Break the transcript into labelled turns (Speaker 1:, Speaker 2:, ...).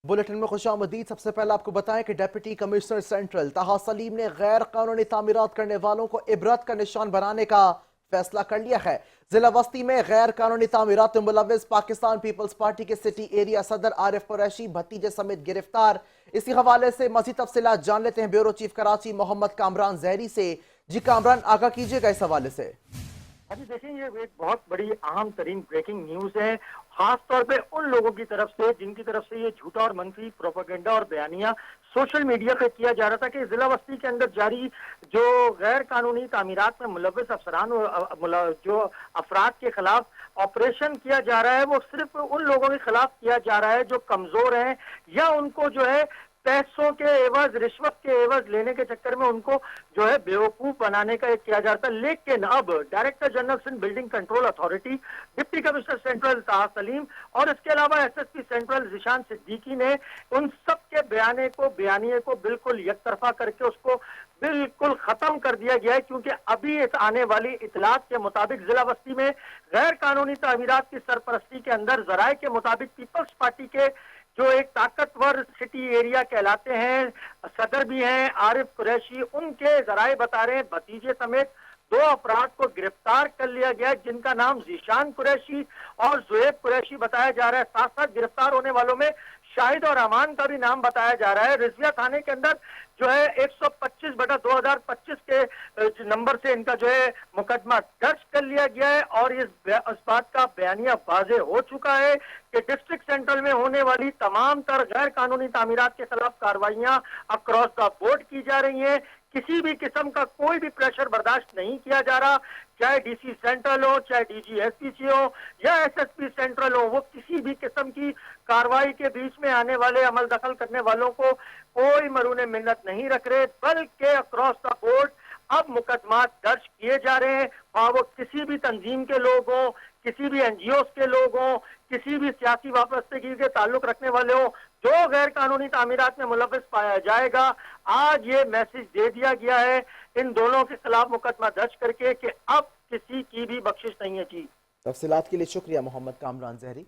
Speaker 1: Bulletin में खुशामदीद। सबसे पहले आपको बताएं कि deputy commissioner central Taha Salim ने गैर कानूनी तामीरात करने वालों को इबरत का निशान बनाने का फैसला कर लिया है। जिला वस्ती में गैर कानूनी तामीरात में मुलविस पाकिस्तान पीपल्स पार्टी के सिटी एरिया सदर आरिफ कुरैशी भतीजे समेत गिरफ्तार। इसी हवाले से मजीद तफसीलात जान लेते हैं ब्यूरो चीफ कराची मोहम्मद कामरान जहरी से। जी कामरान, आगाह कीजिएगा इस हवाले से।
Speaker 2: अभी देखें, ये एक बहुत बड़ी अहम तरीन ब्रेकिंग न्यूज है, खास तौर पे उन लोगों की तरफ से जिनकी तरफ से ये झूठा और मनफी प्रोपेगेंडा और बयानिया सोशल मीडिया पे किया जा रहा था कि जिला बस्ती के अंदर जारी जो गैर कानूनी तामीरात में मुलविस अफसरान और जो अफराद के खिलाफ ऑपरेशन किया जा रहा है, वो सिर्फ उन लोगों के खिलाफ किया जा रहा है जो कमजोर हैं या उनको जो है पैसों के एवज, रिश्वत के एवज लेने के चक्कर में उनको जो है बेवकूफ बनाने का किया जाता है। लेकिन अब director general Sindh building control authority, deputy commissioner central Taha Saleem और इसके अलावा एसएसपी सेंट्रल जिशान सिद्दीकी ने उन सब के बयानिए को बिल्कुल एक तरफा करके उसको बिल्कुल खत्म कर दिया गया है, क्योंकि अभी इस आने वाली इतलात के मुताबिक जिला बस्ती में गैर कानूनी तामीरात की सरपरस्ती के अंदर जराये के मुताबिक पीपल्स पार्टी के जो एक ताकतवर सिटी एरिया कहलाते हैं, सदर भी हैं आरिफ कुरैशी, उनके जराये बता रहे हैं भतीजे समेत 2 अफराद को गिरफ्तार कर लिया गया है, जिनका नाम जीशान कुरैशी और जुएब कुरैशी बताया जा रहा है। साथ साथ गिरफ्तार होने वालों में शाहिद और अमान का भी नाम बताया जा रहा है। रिजविया थाने के अंदर जो है 125/2025 के नंबर से इनका जो है मुकदमा दर्ज कर लिया गया है और इस बात का बयानिया वाजे हो चुका है कि डिस्ट्रिक्ट सेंट्रल में होने वाली तमाम तर गैर कानूनी तामीरात के खिलाफ कार्रवाइयां अक्रॉस द बोर्ड की जा रही हैं। किसी भी किस्म का कोई भी प्रेशर बर्दाश्त नहीं किया जा रहा, चाहे डीसी सेंट्रल हो, चाहे डीजी एसपीसी हो या एसएसपी सेंट्रल हो, वो किसी भी किस्म की कार्रवाई के बीच में आने वाले अमल दखल करने वालों को कोई मरूने मिन्नत नहीं रख रहे, बल्कि अक्रॉस द बोर्ड अब मुकदमा दर्ज किए जा रहे हैं। वो किसी भी तंजीम के लोग हों, किसी भी एनजीओ के लोग हों, किसी भी सियासी वाबस्तगी के ताल्लुक रखने वाले हों, जो गैर कानूनी तामीरात में मुलविस पाया जाएगा, आज ये मैसेज दे दिया गया है इन दोनों के खिलाफ मुकदमा दर्ज करके कि अब किसी की भी बख्शिश नहीं है। जी,
Speaker 1: तफसीलात के लिए शुक्रिया मोहम्मद कामरान जहरी।